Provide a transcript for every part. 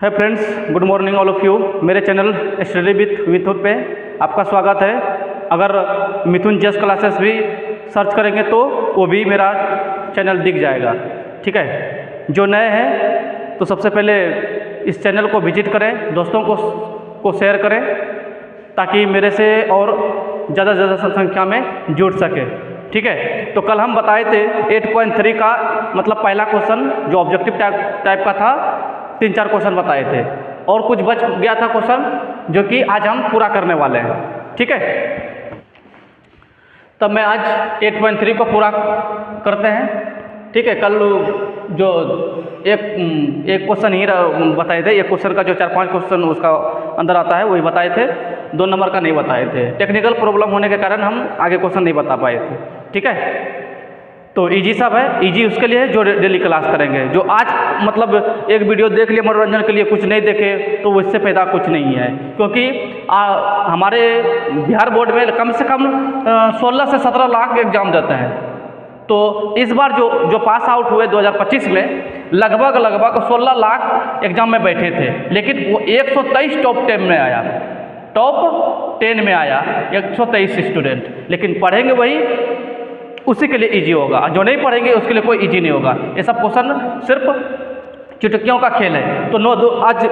है friends, good morning all of you. मेरे channel study with मिथुन पे आपका स्वागत है। अगर मिथुन जस्ट क्लासेस भी सर्च करेंगे तो वो भी मेरा चैनल दिख जाएगा। ठीक है, जो नए हैं तो सबसे पहले इस चैनल को विजिट करें, दोस्तों को शेयर करें ताकि मेरे से और ज़्यादा संख्या में जुड़ सके। ठीक है, तो कल हम बताए थे 8.3 का मतलब पहला क्वेश्चन जो ऑब्जेक्टिव टाइप का था, 3-4 क्वेश्चन बताए थे और कुछ बच गया था क्वेश्चन जो कि आज हम पूरा करने वाले हैं। ठीक है, तब मैं आज 8.3 को पूरा करते हैं। ठीक है, कल जो एक क्वेश्चन ही बताए थे, एक क्वेश्चन का जो 4-5 क्वेश्चन उसका अंदर आता है वही बताए थे, 2 नंबर का नहीं बताए थे। टेक्निकल प्रॉब्लम होने के कारण हम आगे क्वेश्चन नहीं बता पाए थे। ठीक है, तो इजी सब है, इजी उसके लिए है जो डेली क्लास करेंगे। जो आज मतलब एक वीडियो देख लिए मनोरंजन के लिए, कुछ नहीं देखे तो उससे फायदा कुछ नहीं है, क्योंकि हमारे बिहार बोर्ड में कम से कम 16 से 17 लाख एग्जाम देते हैं। तो इस बार जो पास आउट हुए 2025 में लगभग 16 लाख एग्जाम में बैठे थे, लेकिन वो 123 टॉप 10 में आया, टॉप 10 में आया 123 स्टूडेंट। लेकिन पढ़ेंगे वही, उसी के लिए इजी होगा, जो नहीं पढ़ेंगे उसके लिए कोई इजी नहीं होगा। ये सब क्वेश्चन सिर्फ चुटकियों का खेल है। तो आज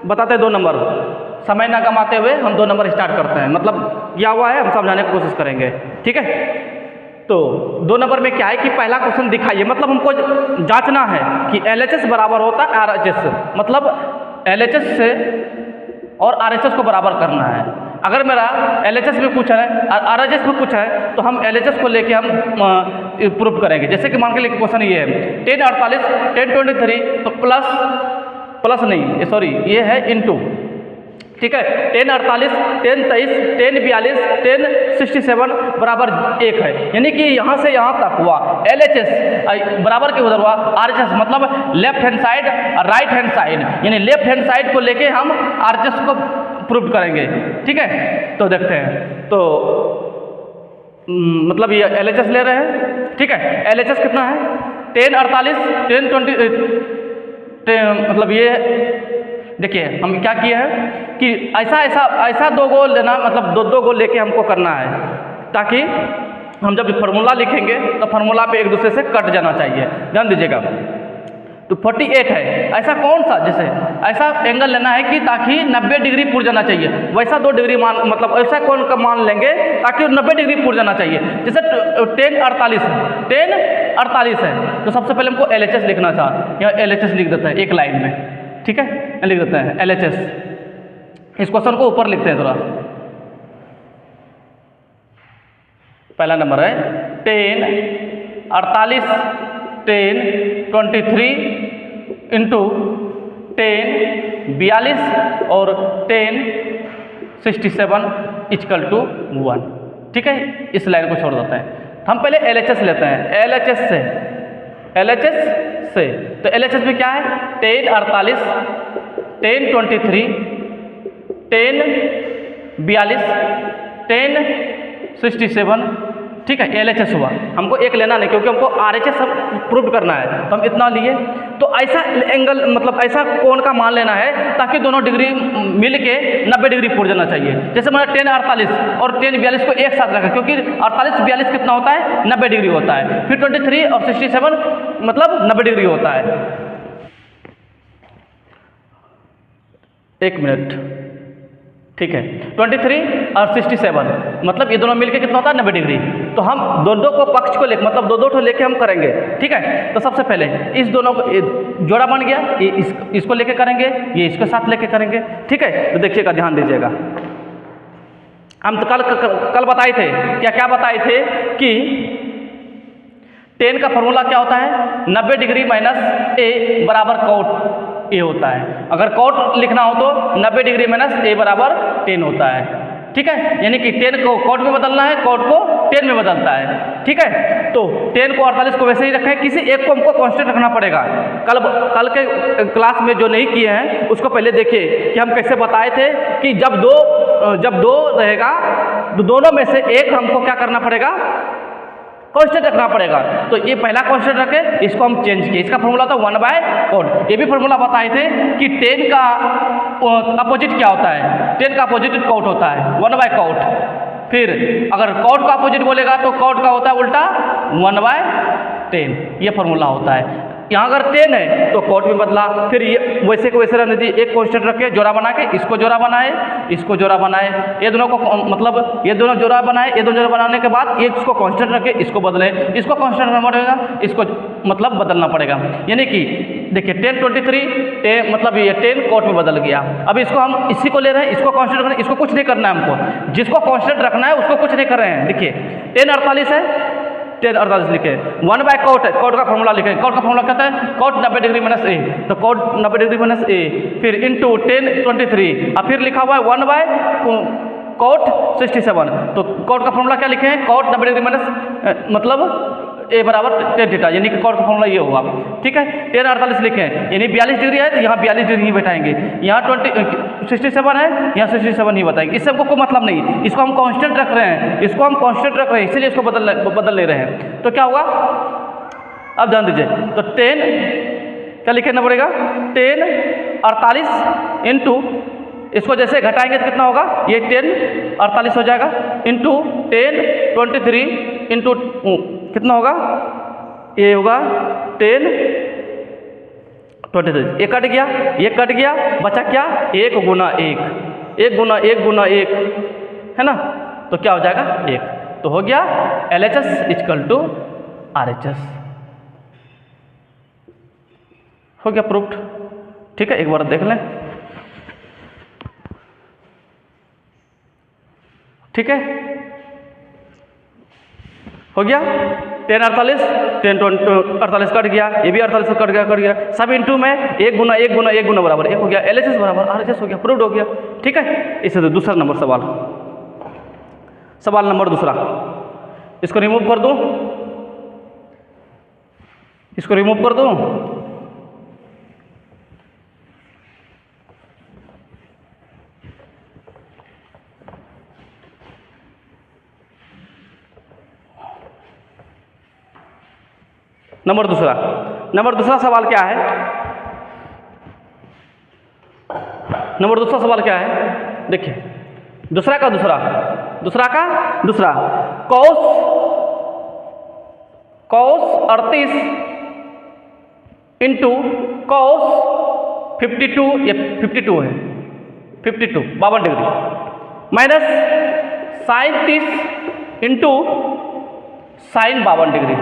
बताते हैं 2 नंबर, समय ना गंवाते हुए हम 2 नंबर स्टार्ट करते हैं। मतलब क्या हुआ है हम समझाने की कोशिश करेंगे। ठीक है, तो 2 नंबर में क्या है कि पहला क्वेश्चन दिखाइए, मतलब हमको जांचना है कि LHS बराबर होता है RHS से, मतलब LHS से और RHS को बराबर करना है। अगर मेरा LHS में कुछ है और RHS में कुछ है तो हम LHS को लेके हम प्रूफ करेंगे। जैसे कि मान के लिए क्वेश्चन ये है 1048 1023 तो प्लस नहीं, सॉरी ये है इनटू। ठीक है, 1048 1023 1042 1067 बराबर 1 है, यानी कि यहाँ से यहाँ तक हुआ LHS बराबर के उधर हुआ RHS, मतलब लेफ्ट हैंड साइड और राइट हैंड साइड, यानी लेफ्ट हैंड साइड को लेके हम RHS को प्रूव करेंगे। ठीक है, तो देखते हैं। तो मतलब ये LHS ले रहे हैं। ठीक है, LHS कितना है 1048 1020 मतलब ये देखिए हम क्या किए हैं कि ऐसा 2 गोल लेना, मतलब 2 गोल लेके हमको करना है, ताकि हम जब फार्मूला लिखेंगे तो फार्मूला पे एक दूसरे से कट जाना चाहिए। ध्यान दीजिएगा, तो 48 है, ऐसा कौन सा, जैसे ऐसा एंगल लेना है कि ताकि 90 डिग्री पूर जाना चाहिए, वैसा 2 डिग्री मान, मतलब ऐसा कौन का मान लेंगे ताकि 90 डिग्री पूर जाना चाहिए। जैसे 1048 है तो सबसे पहले हमको LHS लिखना था, यहाँ LHS लिख देता है एक लाइन में। ठीक है, लिख देते हैं LHS। इस क्वेश्चन को ऊपर लिखते हैं थोड़ा। पहला नंबर है 1048 1023 इंटू 1042 और 1067 इक्वल टू 1। ठीक है, इस लाइन को छोड़ देते हैं। हम पहले LHS लेते हैं, LHS से तो LHS में क्या है 1048 1023 1042 1067। ठीक है, LHS हुआ। हमको एक लेना नहीं, क्योंकि हमको RHS सब प्रूव करना है, तो हम इतना लिए। तो ऐसा एंगल, मतलब ऐसा कोण का मान लेना है ताकि दोनों डिग्री मिल के 90 डिग्री पूर जाना चाहिए। जैसे मैंने 1048 और 1042 को एक साथ रखा, क्योंकि 48-42 कितना होता है 90 डिग्री होता है, फिर 23 और 67 मतलब 90 डिग्री होता है। 1 मिनट। ठीक है, 23 और 67 मतलब ये दोनों मिलके कितना होता है 90 डिग्री। तो हम दो को पक्ष को लेकर, मतलब 2 लेके हम करेंगे। ठीक है, तो सबसे पहले इस दोनों को जोड़ा बन गया, ये इसको लेके करेंगे, ये इसके साथ लेके करेंगे। ठीक है, तो देखिएगा, ध्यान दीजिएगा। हम तो कल बताए थे, क्या बताए थे कि 10 का फॉर्मूला क्या होता है 90 डिग्री माइनस A बराबर cot A होता है। अगर cot लिखना हो तो 90 डिग्री माइनस A बराबर 10 होता है। ठीक है, यानी कि 10 को cot में बदलना है, cot को 10 में बदलता है। ठीक है, तो 10 को 48 को वैसे ही रखें, किसी एक को हमको कांस्टेंट रखना पड़ेगा। कल के क्लास में जो नहीं किए हैं उसको पहले देखिए कि हम कैसे बताए थे कि जब दो रहेगा तो दोनों में से एक हमको क्या करना पड़ेगा, कांस्टेंट रखना पड़ेगा। तो ये पहला कांस्टेंट रखे, इसको हम चेंज किए। इसका फॉर्मूला था 1/cot। ये भी फॉर्मूला बताए थे कि 10 का अपोजिट क्या होता है, 10 का अपोजिट cot होता है, 1/cot। फिर अगर cot का अपोजिट बोलेगा तो cot का होता है उल्टा 1/10, ये फॉर्मूला होता है। यहाँ अगर 10 है तो cot में बदला, फिर ये वैसे को वैसे रहने दीजिए, एक कांस्टेंट रखे, जोड़ा बना के इसको जोड़ा बनाए, इसको जोड़ा बनाए, ये दोनों को मतलब ये दोनों जोड़ा बनाए, ये दोनों जोड़ा बनाने के बाद एक इसको कांस्टेंट रखे, इसको बदले, इसको कांस्टेंट रखना पड़ेगा, इसको मतलब बदलना पड़ेगा। यानी कि देखिए 10 23 10 मतलब ये 10 cot में बदल गया। अब इसको हम इसी को ले रहे हैं, इसको कांस्टेंट रखना है, इसको कुछ नहीं करना है हमको, जिसको कांस्टेंट रखना है उसको कुछ नहीं कर रहे हैं। देखिए 10 48 है, 10 48 लिखे, 1/cot है, cot का फॉर्मूला लिखे, cot का फॉर्मूला कहता है cot 90 डिग्री माइनस ए, तो cot 90 डिग्री माइनस ए, फिर इंटू 10 23, और फिर लिखा हुआ है 1/cot 67, तो cot का फॉर्मूला क्या लिखे हैं, cot 90 डिग्री माइनस मतलब ए बराबर tan थीटा, यानी कि cot का फॉर्मूला ये होगा। ठीक है, 10 48 लिखे हैं, यानी 42 डिग्री है तो यहाँ 42 डिग्री ही बैठाएंगे, यहाँ 67 है, यहाँ 67 ही बताएंगे। इससे हमको कोई मतलब नहीं, इसको हम कांस्टेंट रख रहे हैं, इसको हम कांस्टेंट रख रहे हैं, इसीलिए इसको बदल ले रहे हैं। तो क्या होगा, अब ध्यान दीजिए, तो 10 क्या लिखना पड़ेगा, 10 48 इंटू, इसको जैसे घटाएंगे तो कितना होगा, ये 10 48 हो जाएगा, इंटू 10 23 इंटू कितना होगा, ये होगा 10 23, ये कट गया, ये कट गया, बचा क्या, 1 गुना 1, 1 गुना 1 गुना 1 है ना, तो क्या हो जाएगा 1, तो हो गया LHS = RHS, हो गया प्रूफ्ड। ठीक है, एक बार देख लें। ठीक है, हो गया 10 48 10 48 कट गया, ये भी 48 कट गया, सब इंटू में 1 गुना 1 गुना 1 गुना बराबर 1 हो गया, LHS बराबर RHS हो गया, प्रूव्ड हो गया। ठीक है, इसे तो दूसरा नंबर सवाल नंबर दूसरा, इसको रिमूव कर दूं, इसको रिमूव कर दूं, नंबर दूसरा सवाल क्या है, नंबर दूसरा सवाल क्या है, देखिए दूसरा का दूसरा cos 38 इंटू cos 52, ये 52 है, 52 degree, minus sin 30 into sin 52 degree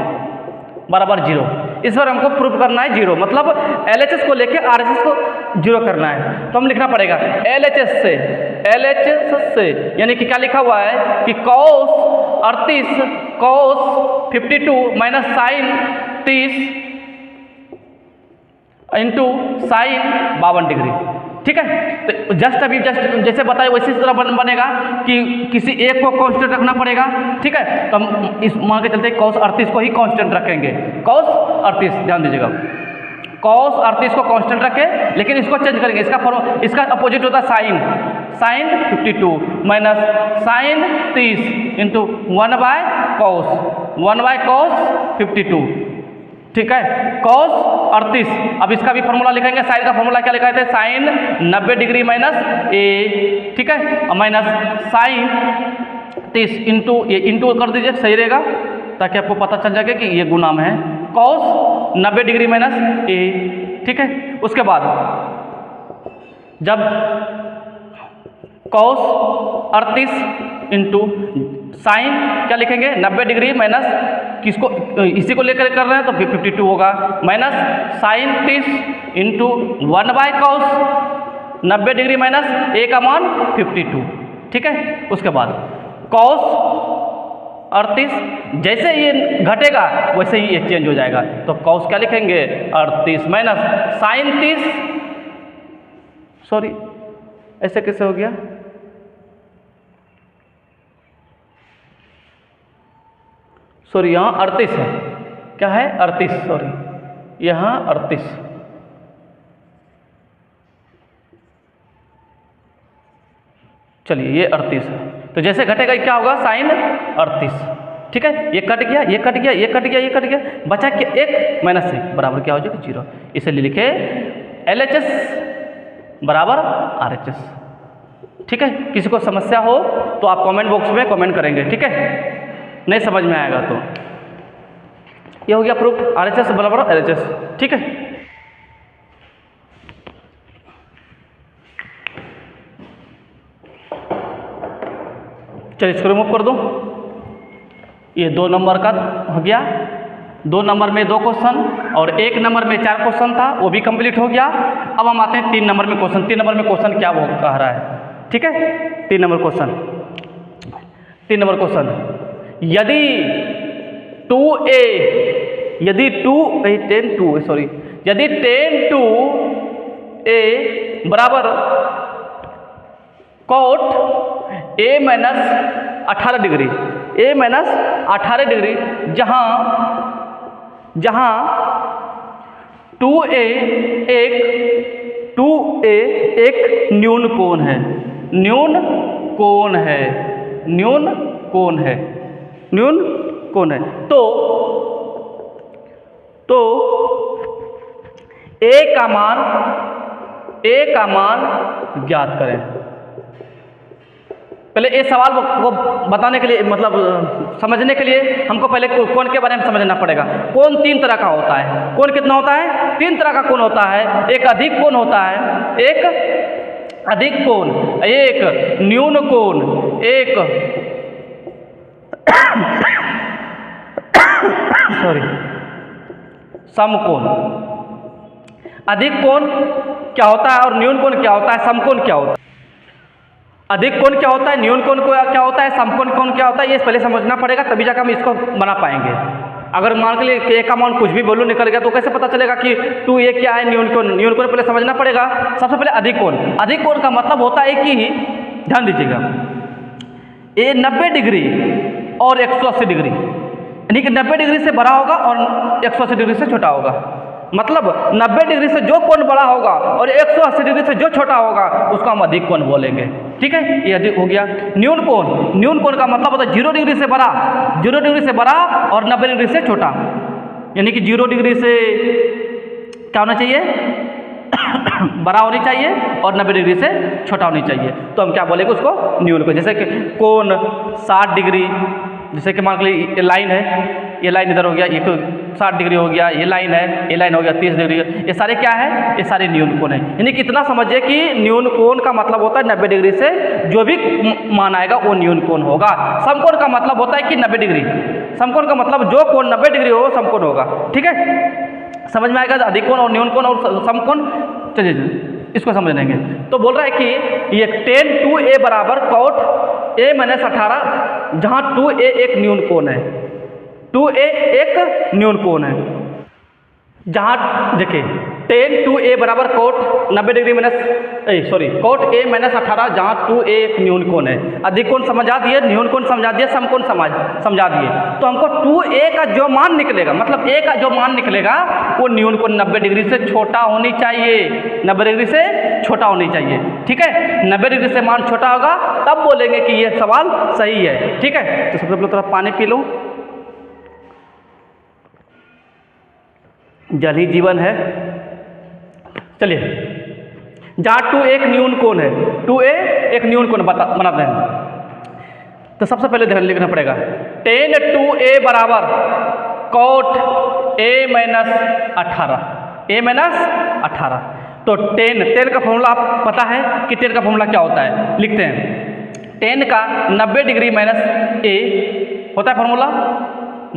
बराबर 0। इस बार हमको प्रूफ करना है 0, मतलब LHS को लेके RHS को 0 करना है। तो हम लिखना पड़ेगा LHS से, यानी कि क्या लिखा हुआ है कि cos 38 cos 52 minus sin 30 into sin 52 degree. ठीक है, तो जस्ट जैसे बताया वैसे इस तरह बनेगा कि किसी एक को कांस्टेंट रखना पड़ेगा। ठीक है, तो हम इस मान के चलते cos 38 को ही कांस्टेंट रखेंगे, cos 38, ध्यान दीजिएगा, cos 38 को कांस्टेंट रखें, लेकिन इसको चेंज करेंगे, इसका अपोजिट होता है sin 52 minus sin 30 into 1/cos 52। ठीक है, cos 38, अब इसका भी फॉर्मूला लिखेंगे, साइन का फॉर्मूला क्या लिखा है, साइन 90 डिग्री माइनस ए, ठीक है, और माइनस साइन 30 इंटू, ये इंटू कर दीजिए, सही रहेगा, ताकि आपको पता चल जाएगा कि ये गुना में है, cos 90 डिग्री माइनस ए। ठीक है, उसके बाद जब cos 38 इंटू साइन क्या लिखेंगे, 90 डिग्री माइनस किसको, इसी को लेकर कर रहे हैं तो 52 होगा, minus sine 30 into 1/cos 90 degree minus a का मान 52। ठीक है, उसके बाद cos 38 जैसे ये घटेगा वैसे ही ये चेंज हो जाएगा, तो cos क्या लिखेंगे 38 माइनस साइन 30, सॉरी ऐसे कैसे हो गया, सॉरी यहाँ 38 है, क्या है 38, सॉरी यहाँ 38, चलिए ये 38 है, तो जैसे घटेगा क्या होगा साइन 38। ठीक है, ये कट गया, ये कट गया, ये कट गया, ये कट गया, बचा क्या, 1 माइनस 1 बराबर क्या हो जाएगा 0। इसे लिखे LHS बराबर RHS। ठीक है, किसी को समस्या हो तो आप कमेंट बॉक्स में कमेंट करेंगे। ठीक है, नहीं समझ में आएगा तो ये हो गया प्रूफ, RHS बराबर LHS। ठीक है, चलिए इसको रिमूव कर दो। ये 2 नंबर का हो गया, 2 नंबर में 2 क्वेश्चन और 1 नंबर में 4 क्वेश्चन था, वो भी कंप्लीट हो गया। अब हम आते हैं 3 नंबर में क्वेश्चन। 3 नंबर में क्वेश्चन क्या वो कह रहा है, ठीक है। 3 नंबर क्वेश्चन, 3 नंबर क्वेश्चन, यदि 2a, यदि 10 2a बराबर cot a minus 18 degree, a minus 18 degree, जहाँ 2a एक न्यून कोण है, न्यून कोण है, न्यून कोण है, न्यून कोण है। तो a का मान ज्ञात करें। पहले ये सवाल को बताने के लिए, मतलब समझने के लिए हमको पहले कोण के बारे में समझना पड़ेगा। कोण 3 तरह का होता है। कोण कितना होता है? 3 तरह का कोण होता है। एक अधिक कोण होता है, एक अधिक कोण, एक न्यून कोण, एक समकोण। अधिक कोण क्या होता है और न्यून कोण क्या होता है, समकोण क्या होता है? अधिक कोण क्या होता है, न्यून कोण क्या होता है, समकोण कोण क्या होता है, ये पहले समझना पड़ेगा, तभी जाकर हम इसको बना पाएंगे। अगर मान के लिए एक अमाउंट कुछ भी वैल्यू निकल गया तो कैसे पता चलेगा कि 2a क्या है, न्यून कोण? न्यून कोण पहले समझना पड़ेगा। सबसे पहले अधिक कोण। अधिक कोण का मतलब होता है कि, ध्यान दीजिएगा, ये 90 डिग्री और 180 डिग्री, यानी कि 90 डिग्री से बड़ा होगा और 180 डिग्री से छोटा होगा। मतलब 90 डिग्री से जो कोण बड़ा होगा और 180 डिग्री से जो छोटा होगा उसको हम अधिक कोण बोलेंगे। ठीक है, ये अधिक हो गया। न्यून कोण, न्यून कोण का मतलब होता है 0 डिग्री से बड़ा, 0 डिग्री से बड़ा और 90 डिग्री से छोटा, यानी कि 0 डिग्री से क्या होना चाहिए, बड़ा होनी चाहिए और 90 डिग्री से छोटा होनी चाहिए। तो हम क्या बोलेंगे उसको, न्यून कोण। जैसे कि कोण 60 डिग्री, जैसे कि मान लीजिए ये लाइन है, ये लाइन इधर हो गया, ये 60 डिग्री हो गया, ये लाइन है, ये लाइन हो गया 30 डिग्री, ये सारे क्या है, ये सारे न्यून कोण है। यानी कितना समझिए कि न्यून कोण का मतलब होता है 90 डिग्री से जो भी मान आएगा वो न्यून कोण होगा। समकोण का मतलब होता है कि 90 डिग्री, समकोण का मतलब जो कोण 90 डिग्री हो समकोण होगा। ठीक है, समझ में आएगा अधिक कोण और न्यून कोण और समकोण। चलिए इसको समझ लेंगे। तो बोल रहा है कि ये 10 2a बराबर cot a माइनस 18, जहाँ 2a एक न्यून कोण है, 2a एक न्यून कोण है, जहाँ देखिए 10 2a बराबर cot 90 degree minus cot a minus 18, जहाँ 2a एक न्यून कोण है। अधिक कोण समझा दिए, न्यून कोण समझा दिए, समकोण समझा दिए। तो हमको 2a का जो मान निकलेगा, मतलब a का जो मान निकलेगा वो न्यून कोण 90 डिग्री से छोटा होनी चाहिए, 90 डिग्री से छोटा होनी चाहिए। ठीक है, 90 डिग्री से मान छोटा होगा तब बोलेंगे कि ये सवाल सही है। ठीक है, तो सबसे पहले थोड़ा पानी पी लो, जल ही जीवन है। चलिए, जहाँ 2 एक न्यून कोण है, 2a एक न्यून कोण बनाते हैं। तो सबसे पहले ध्यान लिखना पड़ेगा 10 2a बराबर cot a minus 18, a minus 18। तो 10 का फॉर्मूला आप पता है कि 10 का फॉर्मूला क्या होता है, लिखते हैं 10 का 90 डिग्री माइनस a होता है फॉर्मूला,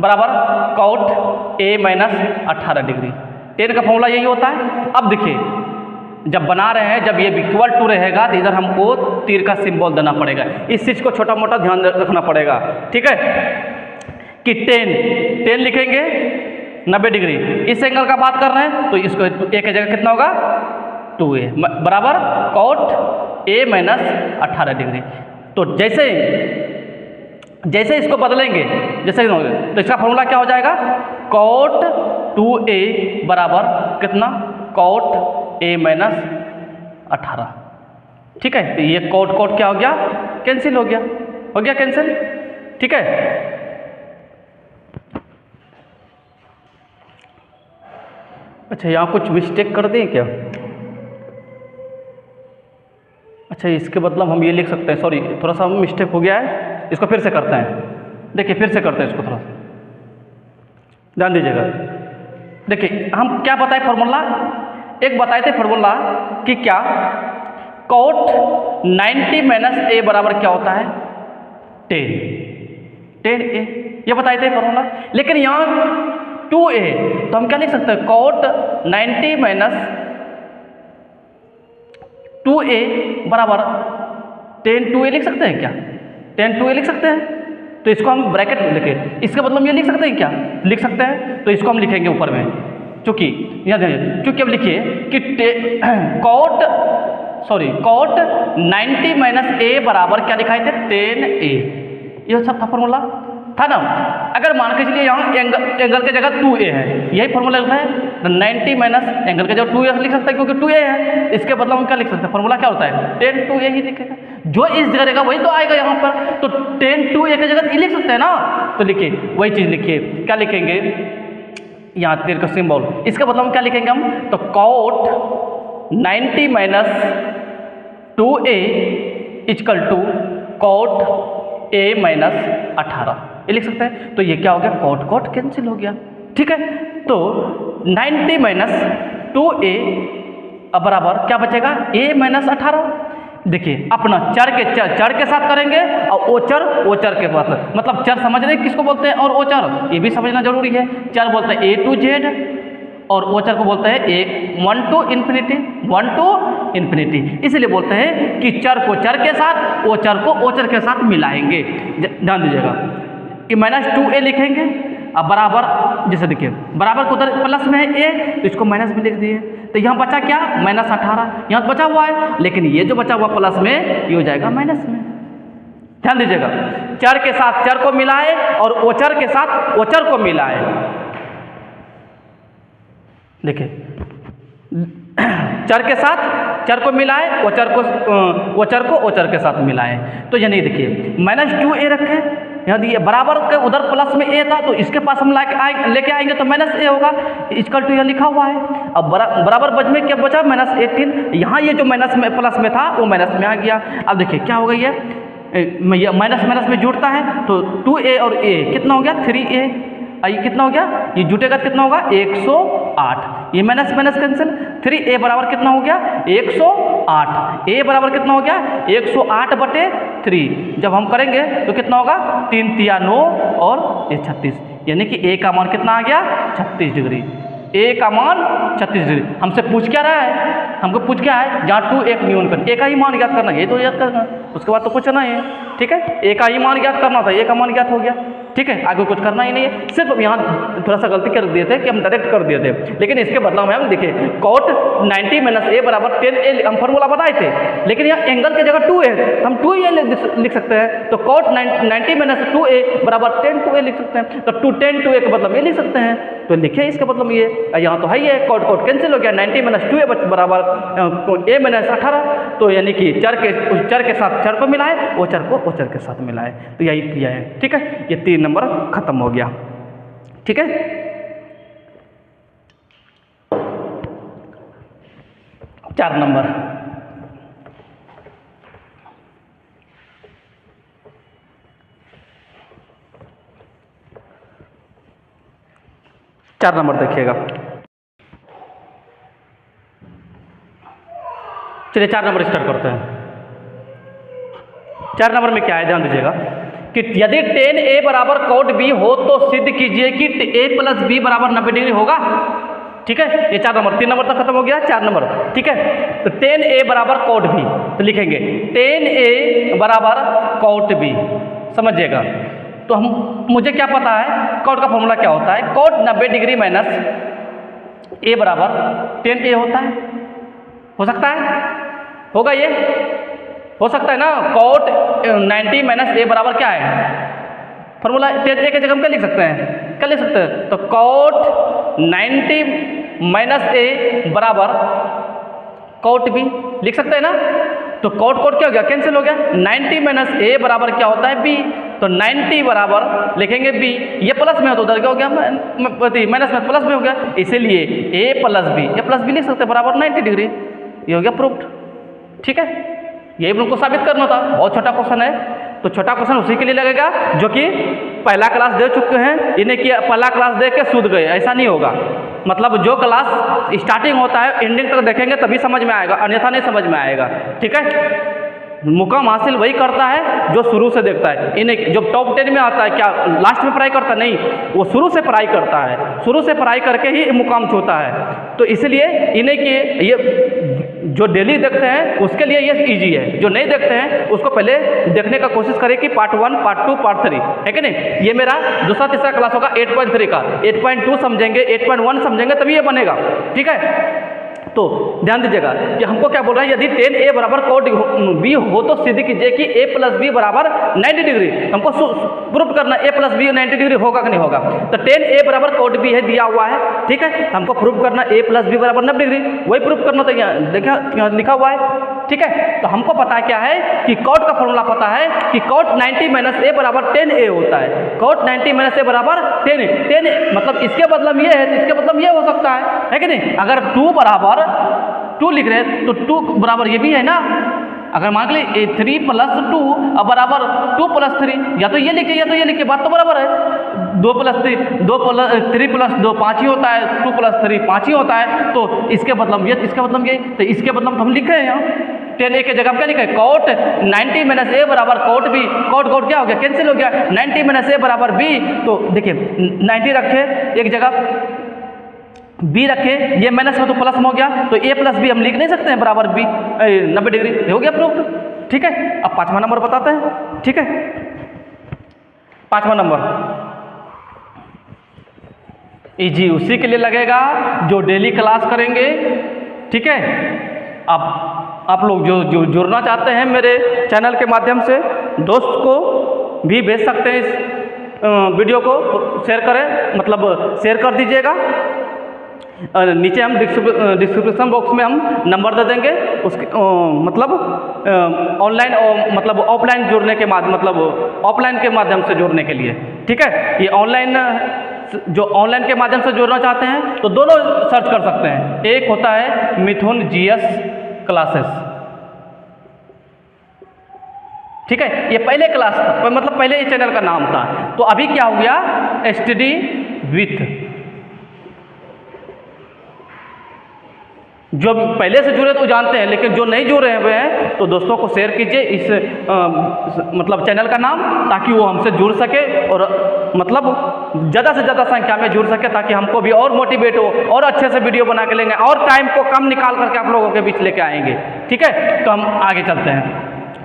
बराबर cot a माइनस 18 डिग्री। 10 का फॉर्मूला यही होता है। अब देखिए, जब बना रहे हैं, जब ये इक्वल टू रहेगा तो इधर हमको तीर का सिंबल देना पड़ेगा। इस चीज़ को छोटा मोटा ध्यान रखना पड़ेगा। ठीक है, कि 10 लिखेंगे 90 डिग्री, इस एंगल का बात कर रहे हैं तो इसको a की जगह कितना होगा 2a बराबर cot a माइनस 18 डिग्री। तो जैसे इसको बदलेंगे, जैसे तो इसका फॉर्मूला क्या हो जाएगा, cot 2a बराबर कितना, cot a माइनस 18। ठीक है, तो ये cot क्या हो गया, कैंसिल हो गया कैंसिल। ठीक है, अच्छा, यहाँ कुछ मिस्टेक कर दें क्या? अच्छा, इसके मतलब हम ये लिख सकते हैं, सॉरी थोड़ा सा मिस्टेक हो गया है, इसको फिर से करते हैं। देखिए फिर से करते हैं इसको, थोड़ा सा ध्यान दीजिएगा। देखिए हम क्या बताए फॉर्मूला, एक बताए थे फॉर्मूला कि क्या cot 90 माइनस ए बराबर क्या होता है 10 ए, ये बताए थे फॉर्मूला। लेकिन यहाँ 2a, तो हम क्या लिख सकते हैं cot 90 माइनस 2a बराबर 10 2a लिख सकते हैं क्या? 10 2a लिख सकते हैं। तो इसको हम ब्रैकेट में लिखे, इसका मतलब ये लिख सकते हैं क्या? लिख सकते हैं। तो इसको हम लिखेंगे ऊपर में, चूंकि चूंकि अब लिखिए कि cot 90 माइनस ए बराबर क्या लिखाए थे 10a, ये सब था फॉर्मूला था ना। अगर मान के चलिए यहाँ एंगल की जगह 2a है, यही फॉर्मूला लिखना है, 90 माइनस एंगल की जगह 2a लिख सकते हैं क्योंकि 2a है। इसके बदला हम क्या लिख सकते हैं, फॉर्मूला क्या होता है 10 2a ही लिखेगा, जो इस जगह रहेगा वही तो आएगा यहाँ पर। तो 10 2a की जगह ये लिख सकते हैं ना, तो लिखिए वही चीज़ लिखिए। क्या लिखेंगे यहाँ तीर का सिंबल, इसका मतलब हम क्या लिखेंगे हम, तो cot 90 minus 2a equal to cot a minus 18, ये लिख सकते हैं। तो ये क्या हो गया, cot कैंसिल हो गया, ठीक है। तो 90 माइनस 2a बराबर क्या बचेगा a माइनस 18। देखिए अपना चर के साथ करेंगे और ओचर के पास, मतलब चर समझ रहे हैं किसको बोलते हैं और ओचर ये भी समझना जरूरी है। चर बोलते हैं a to z और ओचर को बोलते हैं 1 to इन्फिनिटी। इसलिए बोलते हैं कि चर को चर के साथ, ओचर को ओचर के साथ मिलाएंगे। ध्यान दीजिएगा कि माइनस 2a लिखेंगे, अब बराबर, जैसे देखिए बराबर को उधर प्लस में है a, तो इसको माइनस में लिख दिए। तो यहाँ बचा क्या माइनस 18, यहाँ तो बचा हुआ है, लेकिन ये जो बचा हुआ प्लस में ये हो जाएगा माइनस में। ध्यान दीजिएगा, चर के साथ चर को मिलाए और ओचर के साथ ओचर को मिलाए। देखिए चर के साथ चर को मिलाए, ओचर को ओचर के साथ मिलाए। तो यानी देखिए माइनस 2a रखे, यहाँ दिए बराबर के उधर प्लस में a था, तो इसके पास हम लेके आएंगे तो माइनस a होगा, इक्वल टू यहाँ लिखा हुआ है। अब बराबर बच में क्या बचा माइनस 18, यहाँ ये जो माइनस में प्लस में था वो माइनस में आ गया। अब देखिए क्या हो गई है, माइनस माइनस में जुड़ता है, तो 2a और a कितना हो गया 3a, ये कितना हो गया, ये जुटेगा कितना होगा 108, ये माइनस माइनस कैंसिल, 3a बराबर कितना हो गया 108, a बराबर कितना हो गया 108/3। जब हम करेंगे तो कितना होगा 3 तिया 9 और ये 36, यानी कि a का मान कितना आ गया 36 डिग्री। a का मान 36 डिग्री। हमसे पूछ क्या रहा है, हमको पूछ क्या है, जहाँ 2 एक न्यून कर, a का ही मान ज्ञात करना है, ये तो याद करना, उसके बाद तो कुछ ना है, ठीक है। a का ही मान ज्ञात करना था, a का मान ज्ञात हो गया, ठीक है, आगे कुछ करना ही नहीं है। सिर्फ यहाँ थोड़ा सा गलती कर दिए थे कि हम डायरेक्ट कर दिए थे, लेकिन इसके बदलाव में हम देखिए cot 90 माइनस a बराबर 10a हम फॉर्मूला बताए थे, लेकिन यहाँ एंगल की जगह 2a है, हम 2a लिख सकते हैं। तो cot 90 माइनस 2a बराबर 10 2a लिख सकते हैं। तो 10 2a का मतलब ये लिख सकते हैं, तो लिखे इसका मतलब ये, यहाँ तो है ही है, cot कैंसिल हो गया, 90 माइनस 2a बराबर a माइनस 18। तो यानी कि चर के साथ चर को मिलाए, ओचर को ओचर के साथ मिलाए, तो यही किया है, ठीक है। ये 3 नंबर खत्म हो गया, ठीक है। 4 नंबर, देखिएगा। चलिए 4 नंबर स्टार्ट करते हैं। 4 नंबर में क्या है, ध्यान दीजिएगा कि यदि 10a बराबर cot b हो तो सिद्ध कीजिए कि a प्लस b बराबर 90 डिग्री होगा, ठीक है। ये 4 नंबर, 3 नंबर तक खत्म हो गया, 4 नंबर, ठीक है। तो 10a बराबर cot b, तो लिखेंगे 10a बराबर cot b, समझिएगा। तो मुझे क्या पता है cot का फॉर्मूला क्या होता है, cot 90 डिग्री माइनस a बराबर 10a होता है, हो सकता है, होगा, ये हो सकता है ना। cot 90 माइनस a बराबर क्या है, फॉर्मूला 10a के जगह हम क्या लिख सकते हैं, क्या लिख सकते हैं, तो cot 90 माइनस a बराबर cot b लिख सकते हैं ना। तो कॉट क्या हो गया, कैंसिल हो गया। 90 माइनस ए बराबर क्या होता है बी, तो 90 बराबर लिखेंगे बी, ये प्लस में हो तो उधर क्या हो गया माइनस में प्लस में हो गया, इसीलिए ए प्लस बी लिख सकते हैं बराबर 90 डिग्री। ये हो गया प्रूफ्ड। ठीक है, यही हम लोग को साबित करना था। बहुत छोटा क्वेश्चन है, तो छोटा क्वेश्चन उसी के लिए लगेगा जो कि पहला क्लास दे चुके हैं, इन्हें कि पहला क्लास दे के सूद गए, ऐसा नहीं होगा। मतलब जो क्लास स्टार्टिंग होता है एंडिंग तक देखेंगे तभी समझ में आएगा, अन्यथा नहीं समझ में आएगा। ठीक है, मुकाम हासिल वही करता है जो शुरू से देखता है। इन्हें जो टॉप 10 में आता है क्या लास्ट में पढ़ाई करता नहीं, वो शुरू से पढ़ाई करता है, शुरू से पढ़ाई करके ही मुकाम छूता है। तो इसलिए इन्हें कि ये जो डेली देखते हैं उसके लिए ये इजी है, जो नहीं देखते हैं उसको पहले देखने का कोशिश करें कि पार्ट 1, पार्ट 2, पार्ट 3 है कि नहीं। ये मेरा दूसरा तीसरा क्लास होगा 8.3 का, 8.2 समझेंगे, 8.1 समझेंगे तभी ये बनेगा। ठीक है, तो ध्यान दीजिएगा कि हमको क्या बोल रहा है, यदि 10a बराबर कॉट b हो तो सीधी कीजिए कि a प्लस बी बराबर 90 डिग्री। हमको प्रूफ करना a प्लस बी 90 डिग्री होगा कि नहीं होगा। तो 10a बराबर कॉट b है, दिया हुआ है। ठीक है, तो हमको प्रूफ करना a प्लस बी बराबर 90 डिग्री, वही प्रूफ करना। तो यहाँ देखा यहाँ लिखा हुआ है। ठीक है, तो हमको पता क्या है कि कॉट का फॉर्मूला पता है कि कॉट 90 माइनस a बराबर 10a होता है। कॉट 90 माइनस a बराबर 10 मतलब इसके मतलब ये है, तो इसके मतलब ये हो सकता है कि नहीं। अगर 2 बराबर 2 लिख रहे हैं तो 2 बराबर ये भी है ना। अगर मान लीजिए 3 प्लस 2 अब बराबर 2 प्लस 3, या तो ये लिखे या तो ये लिखे, बात तो बराबर है। 2 प्लस 3 3 प्लस 2 5 ही होता है, 2 प्लस 3 5 ही होता है। तो इसके मतलब ये, इसके मतलब ये, तो इसके मतलब तो हम लिख रहे हैं यहाँ 10a के जगह क्या लिखा है, कॉट 90 माइनस a बराबर कॉट b। कॉट क्या हो गया, कैंसिल हो गया। 90 माइनस a बराबर b, तो देखिए 90 रखे एक जगह, बी रखे, ये माइनस में तो प्लस में हो गया, तो a प्लस बी हम लिख नहीं सकते हैं बराबर बी 90 डिग्री, हो गया प्रूफ। ठीक है, अब 5वां नंबर बताते हैं। ठीक है, 5वां नंबर इजी उसी के लिए लगेगा जो डेली क्लास करेंगे। ठीक है, अब आप लोग जो जुड़ना चाहते हैं मेरे चैनल के माध्यम से, दोस्त को भी भेज सकते हैं, इस वीडियो को शेयर करें, मतलब शेयर कर दीजिएगा। नीचे हम डिस्क्रिप्शन बॉक्स में हम नंबर दे देंगे उसके, मतलब ऑनलाइन मतलब ऑफलाइन जुड़ने के मतलब ऑफलाइन के माध्यम से जुड़ने के लिए। ठीक है, ये ऑनलाइन जो ऑनलाइन के माध्यम से जुड़ना चाहते हैं तो दोनों सर्च कर सकते हैं। एक होता है मिथुन GS क्लासेस। ठीक है, ये पहले क्लास था, मतलब पहले ये चैनल का नाम था। तो अभी क्या हो गया, स्टडी विथ। जो पहले से जुड़े तो जानते हैं, लेकिन जो नहीं जुड़े हुए हैं तो दोस्तों को शेयर कीजिए इस मतलब चैनल का नाम, ताकि वो हमसे जुड़ सके और मतलब ज़्यादा से ज़्यादा संख्या में जुड़ सके, ताकि हमको भी और मोटिवेट हो और अच्छे से वीडियो बना के लेंगे और टाइम को कम निकाल करके आप लोगों के बीच लेके आएंगे। ठीक है, तो हम आगे चलते हैं।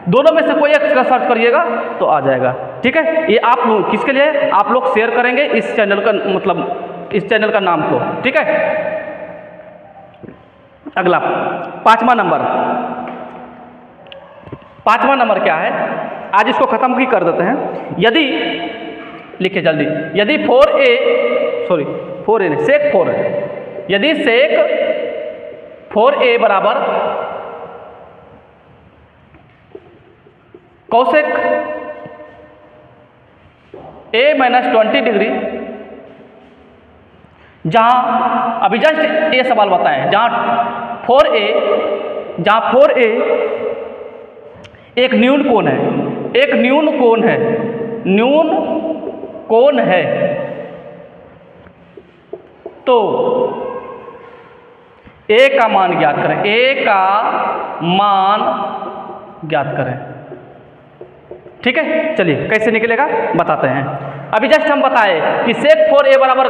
दोनों में से कोई एक का सर्च करिएगा तो आ जाएगा। ठीक है, ये आप लोग किसके लिए, आप लोग शेयर करेंगे इस चैनल का, मतलब इस चैनल का नाम को। ठीक है, अगला 5वां नंबर। 5वां नंबर क्या है, आज इसको खत्म ही कर देते हैं। यदि लिखिए जल्दी, यदि 4a नहीं, सेक 4 है। यदि सेक 4a बराबर कौशिक a माइनस 20 डिग्री, जहाँ अभी जस्ट ये सवाल बताएं, जहाँ 4a एक न्यून कोण है, एक न्यून कोण है, न्यून कोण है, तो a का मान ज्ञात करें, a का मान ज्ञात करें। ठीक है, चलिए कैसे निकलेगा बताते हैं। अभी जस्ट हम बताए कि सेक 4a बराबर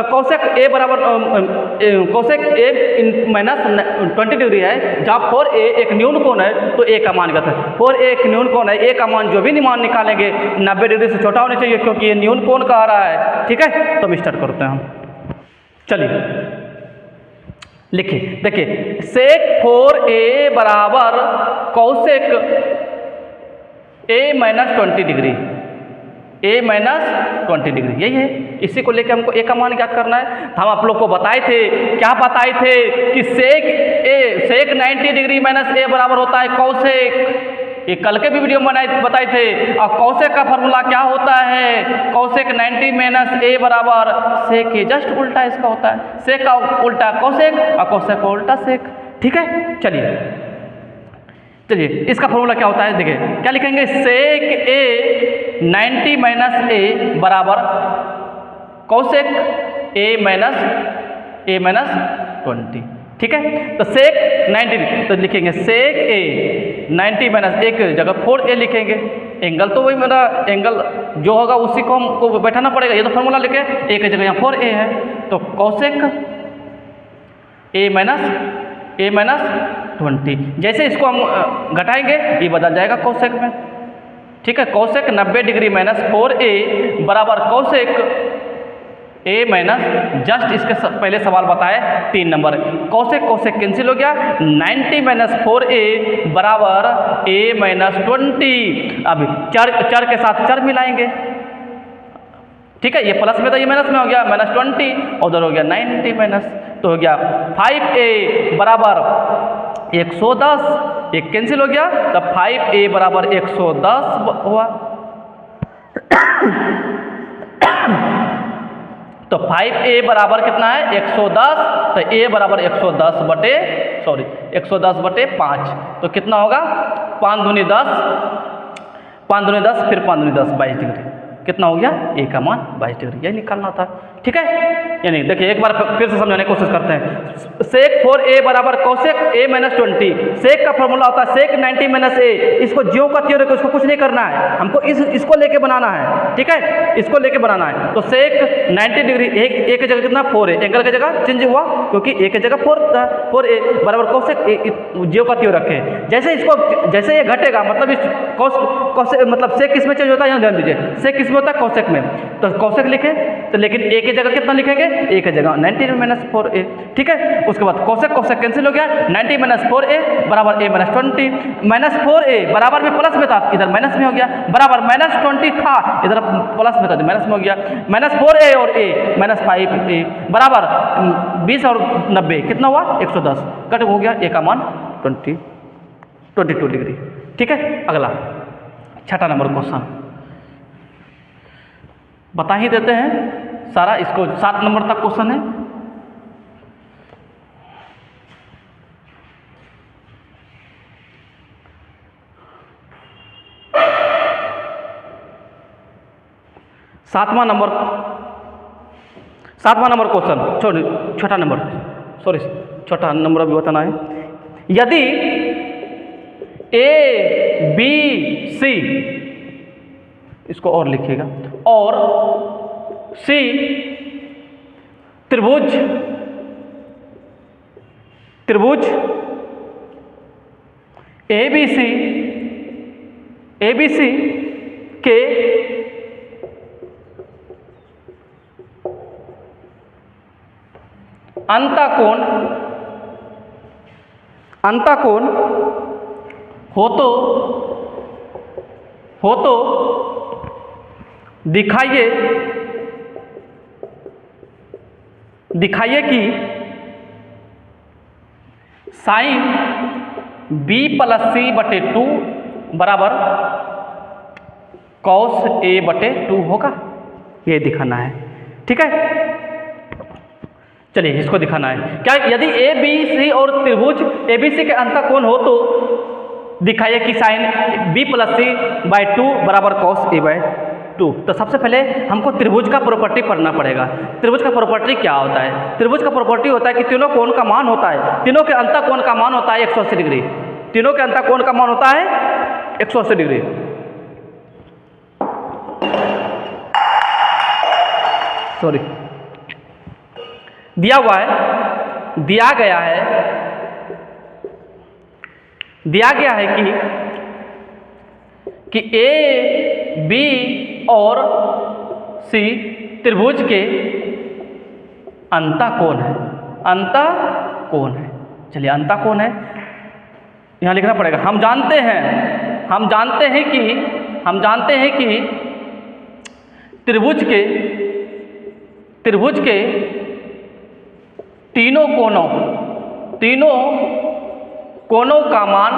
कौशिक a बराबर कौशिक a माइनस 20 डिग्री है, जहाँ 4a एक न्यून कोण है तो a का मान ज्ञात है। 4a एक न्यून कोण है, a का मान जो भी मान निकालेंगे 90 डिग्री से छोटा होना चाहिए, क्योंकि ये न्यून कोण कह रहा है। ठीक है, तो हम स्टार्ट करते हैं हम। चलिए लिखिए, देखिए सेक 4a बराबर Kaushik a minus 20 degree, a minus 20 degree, यही है। इसी को लेकर हमको a का मान ज्ञात करना है। हम आप लोग को बताए थे, क्या बताए थे कि सेक सेक 90 डिग्री माइनस ए बराबर होता है कौसेक, ये कल के भी वीडियो में बताए थे। और कौसेक का फॉर्मूला क्या होता है, कौसेक 90 माइनस ए बराबर सेक ए, जस्ट उल्टा इसका होता है, सेक का उल्टा कौसेक और कौसेक का उल्टा सेक। ठीक है, चलिए इसका फॉर्मूला क्या होता है, देखिए क्या लिखेंगे, सेक ए 90 माइनस ए बराबर कौसेक ए माइनस 20। ठीक है, तो सेक 90 तो लिखेंगे सेक ए 90 माइनस एक जगह 4a लिखेंगे, एंगल तो वही मेरा एंगल जो होगा उसी को हमको बैठाना पड़ेगा, ये तो फॉर्मूला लिखे, ए की जगह यहाँ 4a है, तो कौसेक ए माइनस 20। जैसे इसको हम घटाएंगे ये बदल जाएगा कौसेक में। ठीक है, कौसेक 90 डिग्री माइनस 4a बराबर कौसेक ए माइनस, जस्ट इसके पहले सवाल बताए 3 नंबर, कौसेक कैंसिल हो गया, 90 माइनस 4a बराबर a माइनस 20। अब चर के साथ चर मिलाएंगे। ठीक है, ये प्लस में था, ये माइनस में हो गया, माइनस 20 उधर हो गया 90 माइनस, तो हो गया 5a बराबर 110, एक कैंसिल हो गया, तब 5a बराबर 110 हुआ। तो 5a बराबर कितना है 110, तो a बराबर 110 बटे 5, तो कितना होगा 5 दूनी 10, 5 दूनी 10, फिर 5 दूनी 10, 22 डिग्री। कितना हो गया, a का मान 22 डिग्री, यही निकालना था। ठीक है, यानी देखिए एक बार फिर से समझाने की कोशिश करते हैं। सेक 4a बराबर कौसेक a माइनस 20, सेक का फॉर्मूला होता है सेक 90 माइनस a, इसको ज्यों का त्यों रखो, इसको कुछ नहीं करना है, हमको इसको लेके बनाना है। ठीक है, इसको लेके बनाना है, तो सेक 90 डिग्री a की जगह कितना 4a, एंगल की जगह चेंज हुआ क्योंकि a की जगह 4a बराबर कौसेक ज्यों का त्यों रखे। जैसे ये घटेगा, मतलब इस कौसेक मतलब सेक किस में चेंज होता है, यहाँ ध्यान दीजिए, सेक किस में होता है कौसेक में, तो कौसेक लिखे, तो लेकिन a की जगह कितना लिखेंगे, a की जगह 90 माइनस 4a। ठीक है, उसके बाद कौसेक कैंसिल हो गया, 90 माइनस 4a बराबर a माइनस 20, माइनस 4a बराबर में प्लस में था, इधर माइनस में हो गया, बराबर माइनस 20 था, इधर प्लस में था, माइनस में हो गया, माइनस 4a और a माइनस 5a बराबर 20 और 90 कितना हुआ 110, कट हो गया, a का मान 22 डिग्री। ठीक है, अगला 6 नंबर क्वेश्चन बता ही देते हैं सारा, इसको 7 नंबर तक क्वेश्चन है। सातवां नंबर क्वेश्चन, छोटा नंबर अभी बताना है। यदि ए बी सी, इसको और लिखिएगा, और सी त्रिभुज ABC के अंतःकोण हो तो दिखाइए कि साइन b प्लस c बटे 2 बराबर कॉस a बटे 2 होगा, ये दिखाना है। ठीक है, चलिए इसको दिखाना है। क्या, यदि a b c और त्रिभुज ABC के अंतःकोण हो तो दिखाइए कि sine b plus c by 2 बराबर कॉस a बाय 2। तो सबसे पहले हमको त्रिभुज का प्रॉपर्टी पढ़ना पड़ेगा। त्रिभुज का प्रॉपर्टी क्या होता है, त्रिभुज का प्रॉपर्टी होता है कि तीनों कोण का मान होता है, तीनों के अंतःकोण का मान होता है 180 डिग्री, तीनों के अंतःकोण का मान होता है 180 डिग्री। सॉरी, दिया गया है कि ए बी और सी त्रिभुज के अंतःकोण है। चलिए अंतःकोण है, यहाँ लिखना पड़ेगा। हम जानते हैं कि त्रिभुज के तीनों कोनों का मान,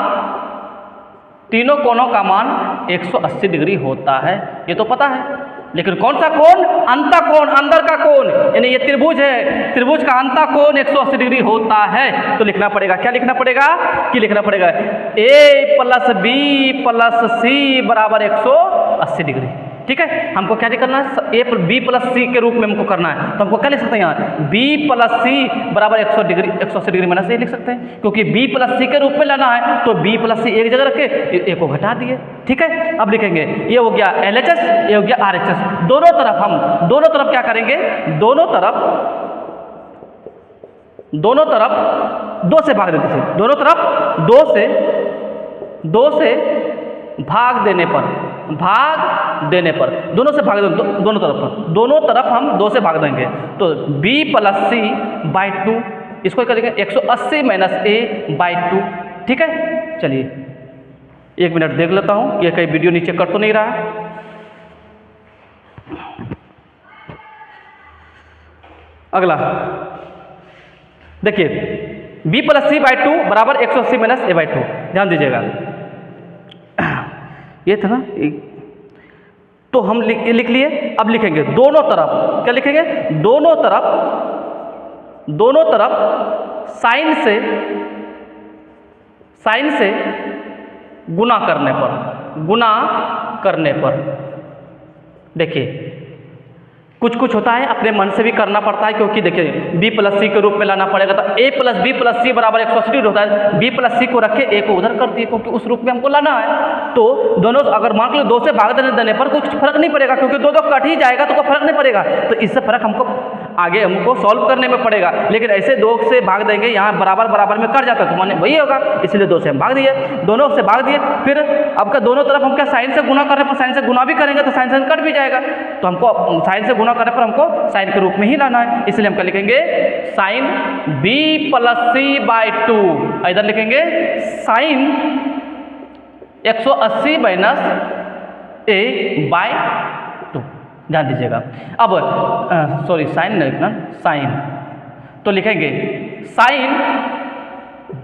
तीनों कोनों का मान 180 डिग्री होता है, ये तो पता है। लेकिन कौन सा कोण? अंतःकोण, अंदर का कोण, यानी ये त्रिभुज है, त्रिभुज का अंतःकोण 180 डिग्री होता है। तो लिखना पड़ेगा, क्या लिखना पड़ेगा कि लिखना पड़ेगा ए प्लस बी प्लस सी बराबर 180 डिग्री। ठीक है, हमको क्या करना है? ए बी प्लस सी के रूप में हमको करना है। तो हमको क्या लिख सकते हैं यहाँ? बी प्लस सी बराबर 180 डिग्री माइनस ए लिख सकते हैं, क्योंकि बी प्लस सी के रूप में लेना है। तो बी प्लस सी एक जगह रख के ए को घटा दिए। ठीक है, अब लिखेंगे ये हो गया LHS, ये हो गया RHS। दोनों तरफ हम दोनों तरफ क्या करेंगे? दोनों तरफ 2 से भाग देते थे। दोनों तरफ 2 से भाग देने पर दोनों से भाग देंगे, दोनों तरफ हम 2 से भाग देंगे। तो b प्लस सी बाई 2, इसको करेंगे 180 माइनस ए बाई 2। ठीक है, चलिए 1 मिनट देख लेता हूँ कि कहीं वीडियो नीचे कट तो नहीं रहा है। अगला देखिए, b प्लस सी बाई 2 बराबर 180 माइनस ए बाई 2। ध्यान दीजिएगा, ये था ना, तो हम लिख लिए। अब लिखेंगे दोनों तरफ, क्या लिखेंगे? दोनों तरफ साइन से गुना करने पर देखिए, कुछ होता है अपने मन से भी करना पड़ता है, क्योंकि देखिए b प्लस सी के रूप में लाना पड़ेगा। तो a प्लस बी प्लस सी बराबर 180 डिग्री होता है। b प्लस सी को रखे, a को उधर कर दिए, क्योंकि उस रूप में हमको लाना है। तो दोनों अगर मान लो 2 से भाग देने पर कुछ फर्क नहीं पड़ेगा, क्योंकि 2 कट ही जाएगा तो कोई फर्क नहीं पड़ेगा। तो इससे फर्क हमको सॉल्व करने में पड़ेगा। लेकिन ऐसे 2 से भाग देंगे, यहाँ बराबर में कट जाता है, तो माने वही होगा, इसलिए 2 से हम भाग दिए, दोनों से भाग दिए। फिर अब का दोनों तरफ हम क्या साइन से गुना करने पर साइन से गुना भी करेंगे, तो साइन कट भी जाएगा। तो हमको साइन से गुना करने पर हमको साइन के रूप में ही लाना है, इसलिए हम क्या लिखेंगे? Sine b plus c by 2। इधर लिखेंगे साइन 180 माइनस ए बाई 2। ध्यान दीजिएगा। अब साइन नहीं लिखना, साइन। तो लिखेंगे sine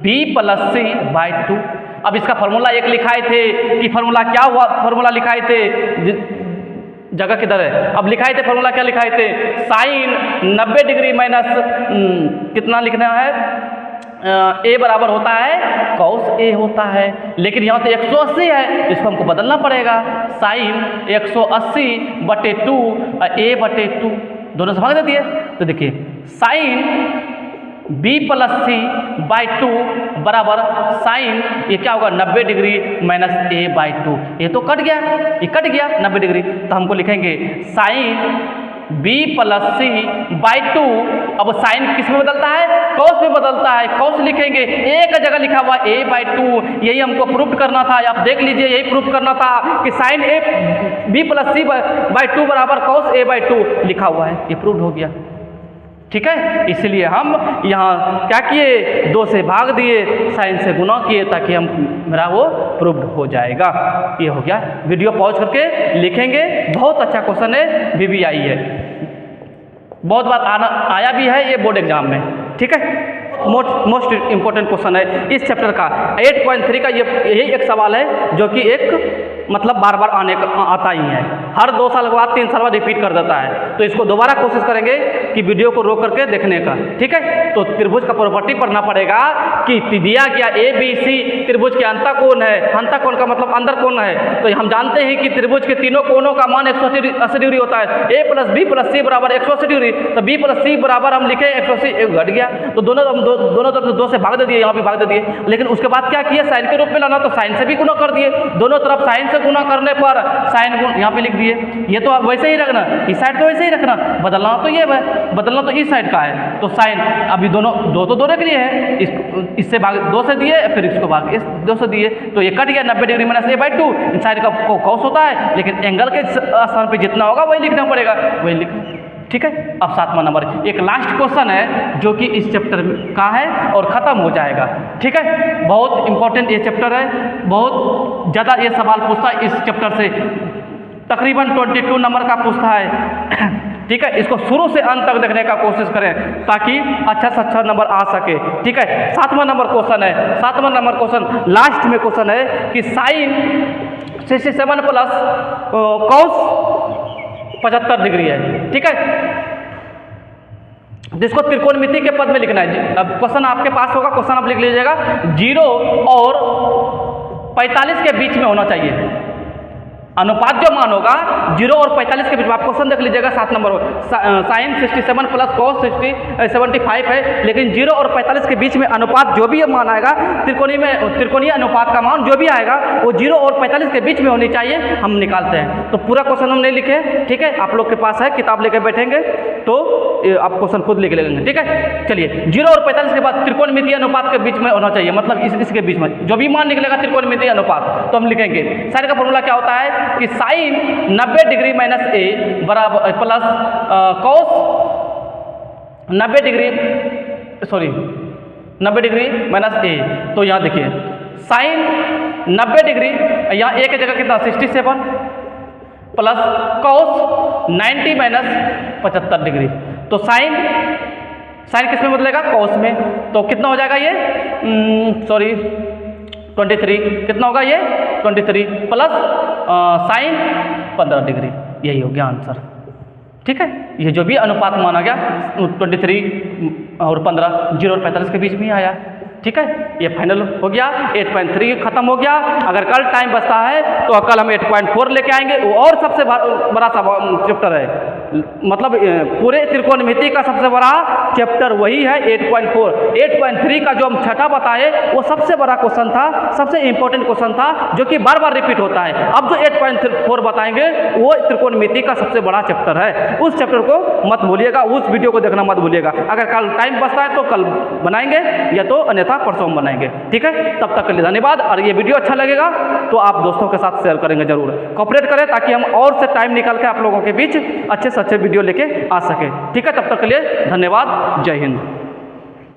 b plus c by 2। अब इसका फॉर्मूला एक लिखाए थे कि फॉर्मूला क्या हुआ? फॉर्मूला लिखाए थे, जगह किधर है? अब लिखाए थे फॉर्मूला, क्या लिखाए थे? साइन 90 डिग्री माइनस कितना लिखना है? ए बराबर होता है कॉस ए होता है। लेकिन यहाँ तो 180 है, इसको हमको बदलना पड़ेगा। साइन 180 बटे 2 ए बटे 2, दोनों से भाग देती है। तो देखिए sine b plus c by 2 बराबर साइन, ये क्या होगा? 90 डिग्री माइनस ए बाई 2। ये तो कट गया, ये कट गया 90 डिग्री। तो हमको लिखेंगे sine b plus c by 2। अब साइन किस में बदलता है? कॉस में बदलता है। कॉस लिखेंगे, एक जगह लिखा हुआ a बाई 2, यही हमको प्रूफ करना था। आप देख लीजिए, यही प्रूफ करना था कि sine b plus c by 2 बराबर कॉस a बाई 2 लिखा हुआ है, ये प्रूफ हो गया। ठीक है, इसलिए हम यहाँ क्या किए? 2 से भाग दिए, साइन से गुना किए, ताकि हम मेरा वो प्रूव्ड हो जाएगा। ये हो गया। वीडियो पॉज करके लिखेंगे, बहुत अच्छा क्वेश्चन है, VBI है, बहुत बार आया भी है ये बोर्ड एग्जाम में। ठीक है, मोस्ट इम्पोर्टेंट क्वेश्चन है इस चैप्टर का। 8.3 का यही एक सवाल है जो कि एक मतलब बार बार आता ही है, हर 2 साल के बाद 3 साल बाद रिपीट कर देता है। तो इसको दोबारा कोशिश करेंगे कि वीडियो को रोक करके देखने का। ठीक है, तो त्रिभुज का प्रॉपर्टी पढ़ना पड़ेगा कि दिया गया ABC त्रिभुज के अंतःकोण है। अंतःकोण का मतलब अंदर कोण है। तो हम जानते हैं कि त्रिभुज के तीनों कोणों का मान 180 डिग्री होता है। a प्लस बी प्लस सी बराबर 180 डिग्री। तो b प्लस सी बराबर हम लिखे 180, एक घट गया, तो दोनों तरफ से 2 से भाग दे दिए, यहाँ भी भाग दे दिए। लेकिन उसके बाद क्या किया? साइन के रूप में लाना, तो साइन से भी गुना कर दिए। दोनों तरफ साइन से गुना करने पर साइन गुण यहाँ पे लिख दिए। ये तो आप वैसे ही रखना, इस साइड तो वैसे ही रखना, बदलना तो ये है, बदलना तो इस साइड का है। तो साइन अभी दोनों के लिए है, इससे भाग 2 से दिए, फिर इसको भाग इस 2 से दिए, तो ये कट गया 90 degree minus A by 2। In side का कॉस होता है, लेकिन एंगल के स्थान पे जितना होगा वही लिखना पड़ेगा, वही लिखना। ठीक है, अब 7वां नंबर एक लास्ट क्वेश्चन है जो कि इस चैप्टर का है और ख़त्म हो जाएगा। ठीक है, बहुत इंपॉर्टेंट ये चैप्टर है, बहुत ज़्यादा ये सवाल पूछता है इस चैप्टर से, तकरीबन 22 नंबर का पूछता है। ठीक है, इसको शुरू से अंत तक देखने का कोशिश करें ताकि अच्छा से अच्छा नंबर आ सके। ठीक है, 7वां नंबर क्वेश्चन है, 7वां नंबर क्वेश्चन लास्ट में क्वेश्चन है कि साइन 67 प्लस कॉस 75 डिग्री है। ठीक है, जिसको त्रिकोणमिति के पद में लिखना है। अब क्वेश्चन आपके पास होगा, क्वेश्चन आप लिख लीजिएगा, 0 और 45 के बीच में होना चाहिए। अनुपात जो मान होगा 0 और 45 के बीच में, आप क्वेश्चन देख लीजिएगा 7 नंबर साइन 67 प्लस कॉस 75 है, लेकिन 0 और 45 के बीच में अनुपात जो भी मान आएगा त्रिकोणीय अनुपात का मान जो भी आएगा वो 0 और 45 के बीच में होनी चाहिए, हम निकालते हैं। तो पूरा क्वेश्चन हम नहीं लिखे, ठीक है, आप लोग के पास है, किताब लेके बैठेंगे तो आप क्वेश्चन खुद लिख लेंगे। ठीक है, चलिए 0 और 45 के बाद त्रिकोणमितीय अनुपात के बीच में होना चाहिए, मतलब इसके बीच में जो भी मान निकलेगा त्रिकोणमितीय अनुपात तो हम लिखेंगे। साइन का फॉर्मूला क्या होता है कि साइन 90 डिग्री माइनस ए बराबर प्लस कॉस 90 डिग्री माइनस ए। तो यहाँ देखिए साइन 90 डिग्री, यहाँ ए की जगह कितना 67 प्लस कॉस 90 माइनस 75 डिग्री। तो साइन किस में बदलेगा, कॉस में। तो कितना हो जाएगा ये 23, कितना होगा ये 23 प्लस साइन 15 डिग्री, यही हो गया आंसर। ठीक है, ये जो भी अनुपात माना गया 23 और 15 0 और 45 के बीच में ही आया। ठीक है, ये फाइनल हो गया, 8.3 खत्म हो गया। अगर कल टाइम बचता है तो कल हम 8.4 लेके आएंगे, वो और सबसे बड़ा सा चैप्टर है, मतलब पूरे त्रिकोणमिति का सबसे बड़ा चैप्टर वही है 8.4। 8.3 का जो हम छठा बताए वो सबसे बड़ा क्वेश्चन था, सबसे इंपॉर्टेंट क्वेश्चन था, जो कि बार बार रिपीट होता है। अब जो 8.4 बताएंगे वो त्रिकोणमिति का सबसे बड़ा चैप्टर है, उस चैप्टर को मत भूलिएगा, उस वीडियो को देखना मत भूलिएगा। अगर कल टाइम बचता है तो कल बनाएंगे, या तो अन्यथा परसों बनाएंगे। ठीक है, तब तक के लिए धन्यवाद। और ये वीडियो अच्छा लगेगा तो आप दोस्तों के साथ शेयर करेंगे, जरूर कोऑपरेट करें ताकि हम और से टाइम निकाल के आप लोगों के बीच अच्छे से अच्छे वीडियो लेके आ सके। ठीक है, तब तक के लिए धन्यवाद, जय हिंद।